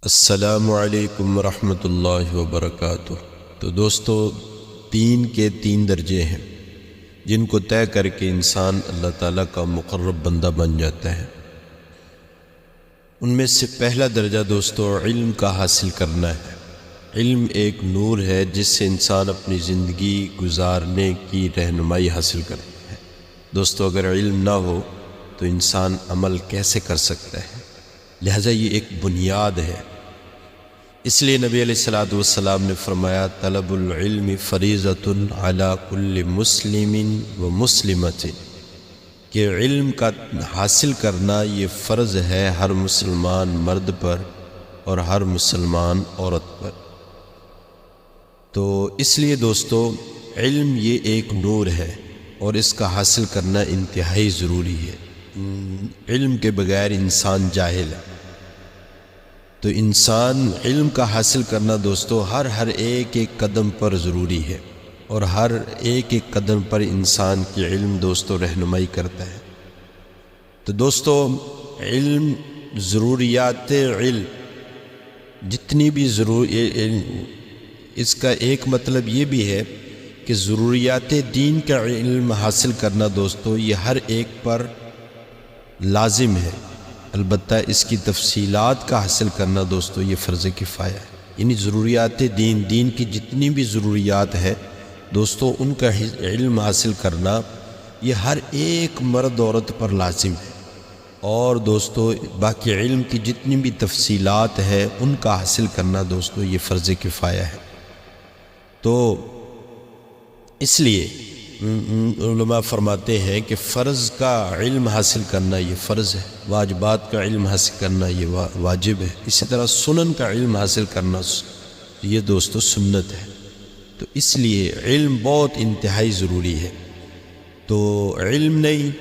السلام علیکم ورحمۃ اللہ وبرکاتہ۔ تو دوستو، دین کے 3 درجے ہیں جن کو طے کر کے انسان اللہ تعالیٰ کا مقرب بندہ بن جاتا ہے۔ ان میں سے پہلا درجہ دوستو علم کا حاصل کرنا ہے۔ علم ایک نور ہے جس سے انسان اپنی زندگی گزارنے کی رہنمائی حاصل کرتا ہے۔ دوستو، اگر علم نہ ہو تو انسان عمل کیسے کر سکتا ہے؟ لہذا یہ ایک بنیاد ہے۔ اس لیے نبی علیہ الصلوۃ والسلام نے فرمایا، طلب العلم فریضۃ علی کل مسلم و مسلمۃ، کہ علم کا حاصل کرنا یہ فرض ہے ہر مسلمان مرد پر اور ہر مسلمان عورت پر۔ تو اس لیے دوستو، علم یہ ایک نور ہے اور اس کا حاصل کرنا انتہائی ضروری ہے۔ علم کے بغیر انسان جاہل ہے۔ تو انسان علم کا حاصل کرنا دوستو ہر ایک قدم پر ضروری ہے، اور ہر ایک قدم پر انسان کی علم دوستو رہنمائی کرتا ہے۔ تو دوستو، علم، ضروریات علم جتنی بھی اس کا ایک مطلب یہ بھی ہے کہ ضروریات دین کا علم حاصل کرنا دوستو یہ ہر ایک پر لازم ہے، البتہ اس کی تفصیلات کا حاصل کرنا دوستو یہ فرض کفایہ ہے۔ یعنی ضروریات دین کی جتنی بھی ضروریات ہیں دوستو، ان کا علم حاصل کرنا یہ ہر ایک مرد عورت پر لازم ہے، اور دوستو باقی علم کی جتنی بھی تفصیلات ہیں ان کا حاصل کرنا دوستو یہ فرض کفایہ ہے۔ تو اس لیے علماء فرماتے ہیں کہ فرض کا علم حاصل کرنا یہ فرض ہے، واجبات کا علم حاصل کرنا یہ واجب ہے، اسی طرح سنن کا علم حاصل کرنا یہ دوستو سنت ہے۔ تو اس لیے علم بہت انتہائی ضروری ہے۔ تو علم نہیں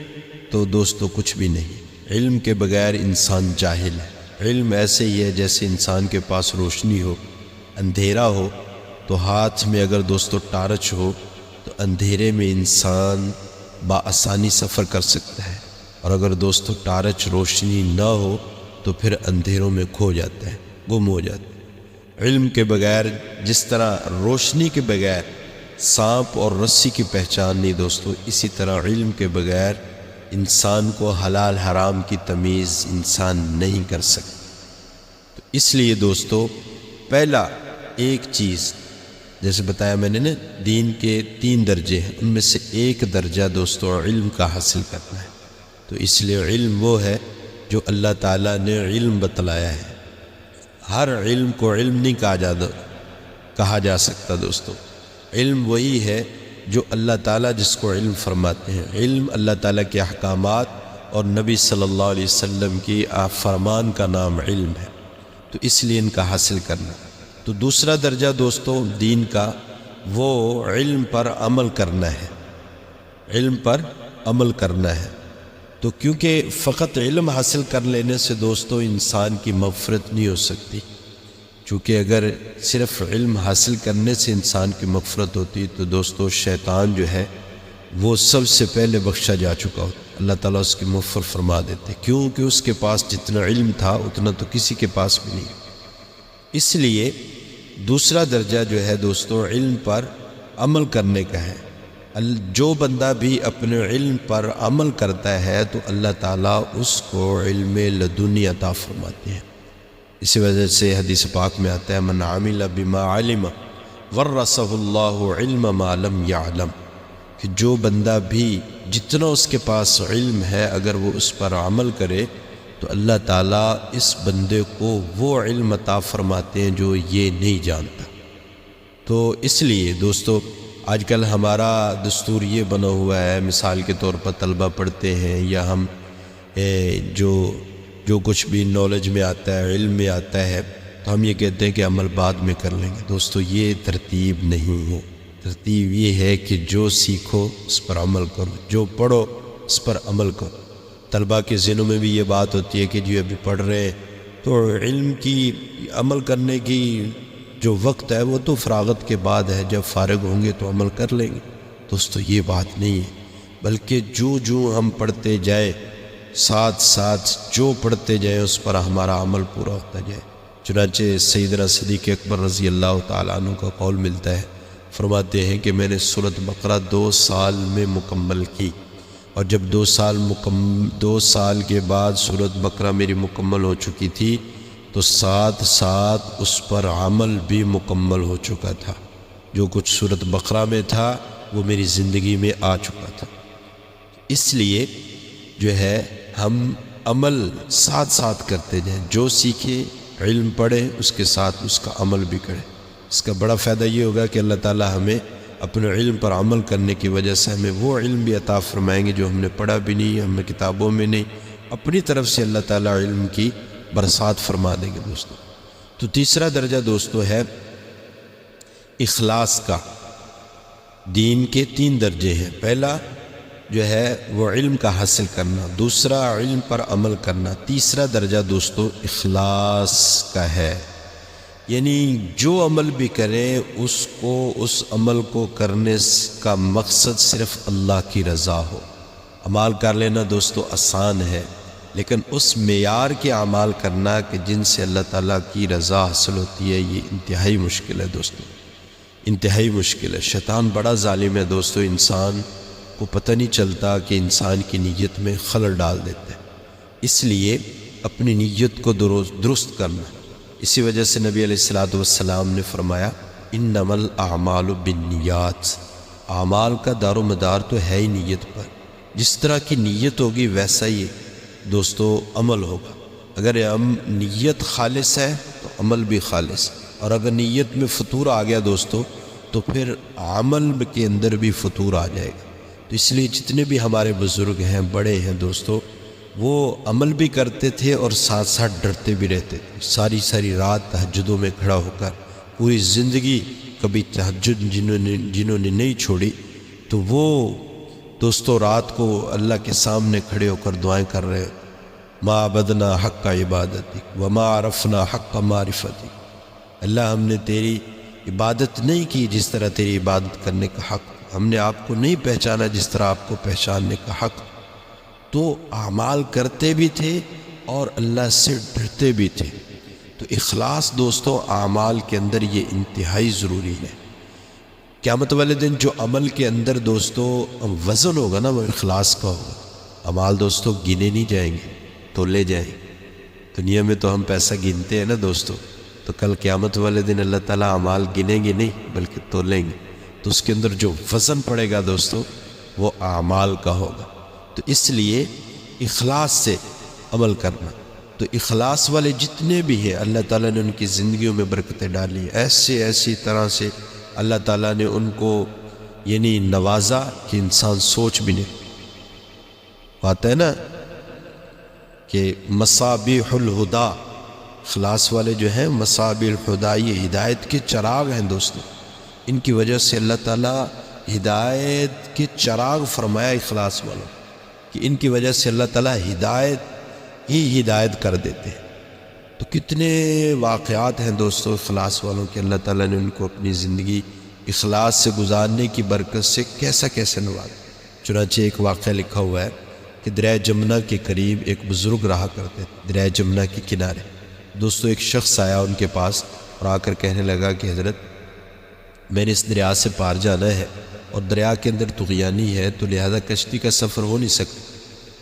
تو دوستو کچھ بھی نہیں۔ علم کے بغیر انسان جاہل ہے۔ علم ایسے ہی ہے جیسے انسان کے پاس روشنی ہو، اندھیرا ہو تو ہاتھ میں اگر دوستو ٹارچ ہو تو اندھیرے میں انسان بآسانی سفر کر سکتا ہے، اور اگر دوستو ٹارچ روشنی نہ ہو تو پھر اندھیروں میں کھو جاتا ہے، گم ہو جاتا ہے۔ علم کے بغیر، جس طرح روشنی کے بغیر سانپ اور رسی کی پہچان نہیں دوستو، اسی طرح علم کے بغیر انسان کو حلال حرام کی تمیز انسان نہیں کر سکتا۔ تو اس لیے دوستو پہلا ایک چیز، جیسے بتایا میں نے نا، دین کے 3 درجے ہیں، ان میں سے ایک درجہ دوستو علم کا حاصل کرنا ہے۔ تو اس لیے علم وہ ہے جو اللہ تعالیٰ نے علم بتلایا ہے۔ ہر علم کو علم نہیں کہا جا سکتا دوستو۔ علم وہی ہے جو اللہ تعالیٰ جس کو علم فرماتے ہیں۔ علم اللہ تعالیٰ کے احکامات اور نبی صلی اللہ علیہ وسلم کی فرمان کا نام علم ہے۔ تو اس لیے ان کا حاصل کرنا۔ تو دوسرا درجہ دوستو دین کا، وہ علم پر عمل کرنا ہے۔ علم پر عمل کرنا ہے۔ تو کیونکہ فقط علم حاصل کر لینے سے دوستو انسان کی مغفرت نہیں ہو سکتی، چونکہ اگر صرف علم حاصل کرنے سے انسان کی مغفرت ہوتی تو دوستو شیطان جو ہے وہ سب سے پہلے بخشا جا چکا ہوتا، اللہ تعالیٰ اس کی مغفرت فرما دیتے، کیونکہ اس کے پاس جتنا علم تھا اتنا تو کسی کے پاس بھی نہیں۔ اس لیے دوسرا درجہ جو ہے دوستو علم پر عمل کرنے کا ہے۔ جو بندہ بھی اپنے علم پر عمل کرتا ہے تو اللہ تعالیٰ اس کو علم لدنی عطا فرماتے ہیں۔ اسی وجہ سے حدیث پاک میں آتا ہے، من عمل بما علم ورثہ اللہ علم ما لم یعلم، کہ جو بندہ بھی جتنا اس کے پاس علم ہے اگر وہ اس پر عمل کرے تو اللہ تعالیٰ اس بندے کو وہ علم عطا فرماتے ہیں جو یہ نہیں جانتا۔ تو اس لیے دوستو آج کل ہمارا دستور یہ بنا ہوا ہے، مثال کے طور پر طلبہ پڑھتے ہیں یا ہم جو کچھ بھی نالج میں آتا ہے، علم میں آتا ہے، تو ہم یہ کہتے ہیں کہ عمل بعد میں کر لیں گے۔ دوستو یہ ترتیب نہیں ہے۔ ترتیب یہ ہے کہ جو سیکھو اس پر عمل کرو، جو پڑھو اس پر عمل کرو۔ طلبہ کے ذہنوں میں بھی یہ بات ہوتی ہے کہ جو ابھی پڑھ رہے ہیں تو علم کی عمل کرنے کی جو وقت ہے وہ تو فراغت کے بعد ہے، جب فارغ ہوں گے تو عمل کر لیں گے۔ دوستو یہ بات نہیں ہے، بلکہ جو ہم پڑھتے جائیں، ساتھ جو پڑھتے جائیں اس پر ہمارا عمل پورا ہوتا جائے۔ چنانچہ سیدنا صدیق اکبر رضی اللہ تعالیٰ عنہ کا قول ملتا ہے، فرماتے ہیں کہ میں نے سورۃ بقرہ 2 سال میں مکمل کی، اور جب 2 سال کے بعد سورۃ بقرہ میری مکمل ہو چکی تھی تو ساتھ ساتھ اس پر عمل بھی مکمل ہو چکا تھا۔ جو کچھ سورۃ بقرہ میں تھا وہ میری زندگی میں آ چکا تھا۔ اس لیے جو ہے ہم عمل ساتھ ساتھ کرتے جائیں، جو سیکھے علم پڑھے اس کے ساتھ اس کا عمل بھی کرے۔ اس کا بڑا فائدہ یہ ہوگا کہ اللہ تعالیٰ ہمیں اپنے علم پر عمل کرنے کی وجہ سے ہمیں وہ علم بھی عطا فرمائیں گے جو ہم نے پڑھا بھی نہیں، ہمیں کتابوں میں نہیں، اپنی طرف سے اللہ تعالیٰ علم کی برسات فرما دیں گے دوستو۔ تو تیسرا درجہ دوستو ہے اخلاص کا۔ دین کے 3 درجے ہیں۔ پہلا جو ہے وہ علم کا حاصل کرنا، دوسرا علم پر عمل کرنا، تیسرا درجہ دوستو اخلاص کا ہے۔ یعنی جو عمل بھی کریں اس عمل کو کرنے کا مقصد صرف اللہ کی رضا ہو۔ عمال کر لینا دوستو آسان ہے، لیکن اس معیار کے اعمال کرنا کہ جن سے اللہ تعالیٰ کی رضا حاصل ہوتی ہے، یہ انتہائی مشکل ہے دوستو، انتہائی مشکل ہے۔ شیطان بڑا ظالم ہے دوستو، انسان کو پتہ نہیں چلتا کہ انسان کی نیت میں خلل ڈال دیتا ہے۔ اس لیے اپنی نیت کو درست کرنا۔ اسی وجہ سے نبی علیہ السلام نے فرمایا انما الاعمال بالنیات، اعمال کا دار و مدار تو ہے ہی نیت پر۔ جس طرح کی نیت ہوگی ویسا ہی دوستو عمل ہوگا۔ اگر نیت خالص ہے تو عمل بھی خالص ہے، اور اگر نیت میں فطور آ گیا دوستو تو پھر عمل کے اندر بھی فطور آ جائے گا۔ تو اس لیے جتنے بھی ہمارے بزرگ ہیں، بڑے ہیں دوستو، وہ عمل بھی کرتے تھے اور ساتھ ساتھ ڈرتے بھی رہتے تھے۔ ساری رات تہجدوں میں کھڑا ہو کر پوری زندگی کبھی تہجد جنہوں نے نہیں چھوڑی، تو وہ دوستو رات کو اللہ کے سامنے کھڑے ہو کر دعائیں کر رہے، ما عبدنا حق عبادتی وما عرفنا حق معرفتی، اللہ ہم نے تیری عبادت نہیں کی جس طرح تیری عبادت کرنے کا حق، ہم نے آپ کو نہیں پہچانا جس طرح آپ کو پہچاننے کا حق۔ تو اعمال کرتے بھی تھے اور اللہ سے ڈرتے بھی تھے۔ تو اخلاص دوستو اعمال کے اندر یہ انتہائی ضروری ہے۔ قیامت والے دن جو عمل کے اندر دوستو وزن ہوگا نا، وہ اخلاص کا ہوگا۔ اعمال دوستو گنے نہیں جائیں گے، تولے جائیں گے۔ دنیا میں تو ہم پیسہ گنتے ہیں نا دوستو، تو کل قیامت والے دن اللہ تعالیٰ اعمال گنیں گے نہیں بلکہ تولیں گے، تو اس کے اندر جو وزن پڑے گا دوستو وہ اعمال کا ہوگا۔ تو اس لیے اخلاص سے عمل کرنا۔ تو اخلاص والے جتنے بھی ہیں اللہ تعالیٰ نے ان کی زندگیوں میں برکتیں ڈالی ہیں، ایسی طرح سے اللہ تعالیٰ نے ان کو یعنی نوازا کہ انسان سوچ بھی نہیں پاتا ہے نا کہ مصابیح الہدا، اخلاص والے جو ہیں مصابیح الہدا، یہ ہدایت کے چراغ ہیں دوستو۔ ان کی وجہ سے اللہ تعالیٰ ہدایت کے چراغ فرمایا اخلاص والوں کہ ان کی وجہ سے اللہ تعالیٰ ہدایت کر دیتے ہیں۔ تو کتنے واقعات ہیں دوستو اخلاص والوں کے، اللہ تعالیٰ نے ان کو اپنی زندگی اخلاص سے گزارنے کی برکت سے کیسا نوازا۔ چنانچہ ایک واقعہ لکھا ہوا ہے کہ دریائے جمنا کے قریب ایک بزرگ رہا کرتے تھے، دریائے جمنا کے کنارے۔ دوستو ایک شخص آیا ان کے پاس اور آ کر کہنے لگا کہ حضرت میں نے اس دریا سے پار جانا ہے اور دریا کے اندر طغیانی ہے، تو لہذا کشتی کا سفر ہو نہیں سکتا،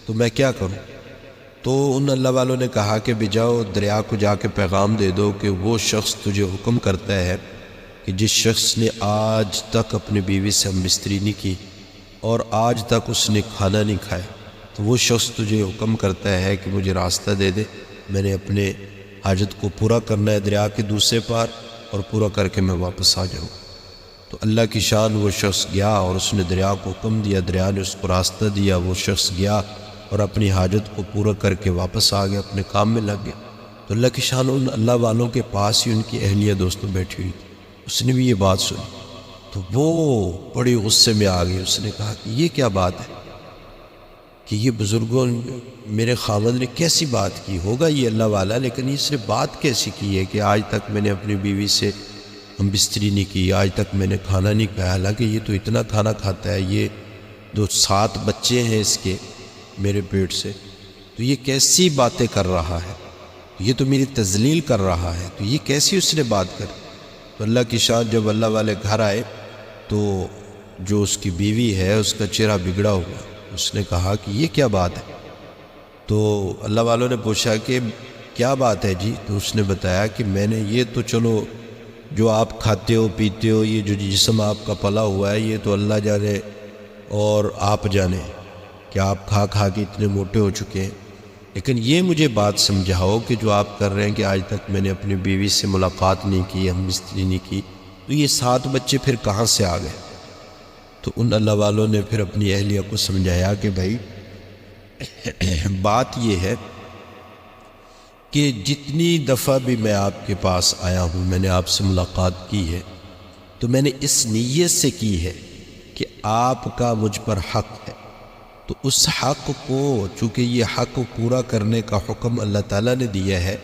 تو میں کیا کروں؟ تو ان اللہ والوں نے کہا کہ بھی جاؤ دریا کو جا کے پیغام دے دو کہ وہ شخص تجھے حکم کرتا ہے کہ جس شخص نے آج تک اپنی بیوی سے ہم بستری نہیں کی اور آج تک اس نے کھانا نہیں کھایا، تو وہ شخص تجھے حکم کرتا ہے کہ مجھے راستہ دے دے، میں نے اپنے حاجت کو پورا کرنا ہے دریا کے دوسرے پار، اور پورا کر کے میں واپس آ جاؤں۔ تو اللہ کی شان، وہ شخص گیا اور اس نے دریا کو حکم دیا، دریا نے اس کو راستہ دیا، وہ شخص گیا اور اپنی حاجت کو پورا کر کے واپس آ گیا، اپنے کام میں لگ گیا۔ تو اللہ کی شان ان اللہ والوں کے پاس ہی ان کی اہلیہ دوستوں بیٹھی ہوئی تھی، اس نے بھی یہ بات سنی تو وہ بڑی غصے میں آ گئی۔ اس نے کہا کہ یہ کیا بات ہے کہ یہ بزرگوں میرے خاوند نے کیسی بات کی، ہوگا یہ اللہ والا، لیکن اس نے بات کیسی کی ہے کہ آج تک میں نے اپنی بیوی سے ہم بستری نہیں کی، آج تک میں نے کھانا نہیں کھایا، حالانکہ یہ تو اتنا کھانا کھاتا ہے، یہ 7 بچے ہیں اس کے میرے پیٹ سے، تو یہ کیسی باتیں کر رہا ہے؟ یہ تو میری تذلیل کر رہا ہے، تو یہ کیسی اس نے بات کر؟ تو اللہ کی شان جب اللہ والے گھر آئے تو جو اس کی بیوی ہے اس کا چہرہ بگڑا ہوا، اس نے کہا کہ یہ کیا بات ہے؟ تو اللہ والوں نے پوچھا کہ کیا بات ہے جی؟ تو اس نے بتایا کہ میں نے یہ تو چلو جو آپ کھاتے ہو پیتے ہو، یہ جو جسم آپ کا پلا ہوا ہے، یہ تو اللہ جانے اور آپ جانے کہ آپ کھا کھا کے اتنے موٹے ہو چکے ہیں، لیکن یہ مجھے بات سمجھاؤ کہ جو آپ کر رہے ہیں کہ آج تک میں نے اپنی بیوی سے ملاقات نہیں کی، ہم بستری نہیں کی، تو یہ 7 بچے پھر کہاں سے آ گئے؟ تو ان اللہ والوں نے پھر اپنی اہلیہ کو سمجھایا کہ بھائی بات یہ ہے کہ جتنی دفعہ بھی میں آپ کے پاس آیا ہوں، میں نے آپ سے ملاقات کی ہے، تو میں نے اس نیت سے کی ہے کہ آپ کا مجھ پر حق ہے، تو اس حق کو، چونکہ یہ حق پورا کرنے کا حکم اللہ تعالیٰ نے دیا ہے،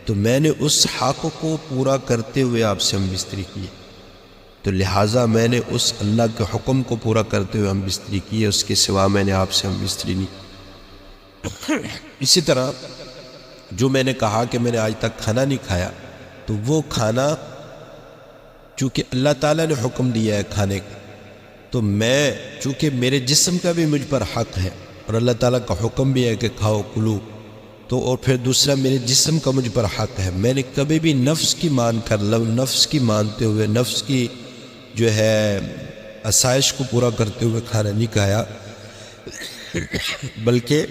تو میں نے اس حق کو پورا کرتے ہوئے آپ سے ہم بستری کی ہے، تو لہٰذا میں نے اس اللہ کے حکم کو پورا کرتے ہوئے ہم بستری کی ہے، اس کے سوا میں نے آپ سے ہم بستری نہیں کی۔ اسی طرح جو میں نے کہا کہ میں نے آج تک کھانا نہیں کھایا، تو وہ کھانا چونکہ اللہ تعالیٰ نے حکم دیا ہے کھانے کا، تو میں چونکہ میرے جسم کا بھی مجھ پر حق ہے اور اللہ تعالیٰ کا حکم بھی ہے کہ کھاؤ کلو، تو اور پھر دوسرا میرے جسم کا مجھ پر حق ہے، میں نے کبھی بھی نفس کی مان کر نفس کی مانتے ہوئے، نفس کی جو ہے آسائش کو پورا کرتے ہوئے کھانا نہیں کھایا، بلکہ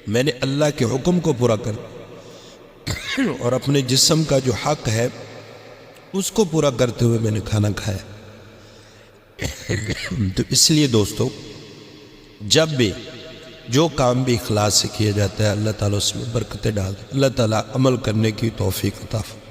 میں نے اللہ کے حکم کو پورا کر اور اپنے جسم کا جو حق ہے اس کو پورا کرتے ہوئے میں نے کھانا کھایا۔ تو اس لیے دوستو، جب بھی جو کام بھی اخلاص سے کیا جاتا ہے، اللہ تعالیٰ اس میں برکتیں ڈال، اللہ تعالیٰ عمل کرنے کی توفیق عطا فرمائے۔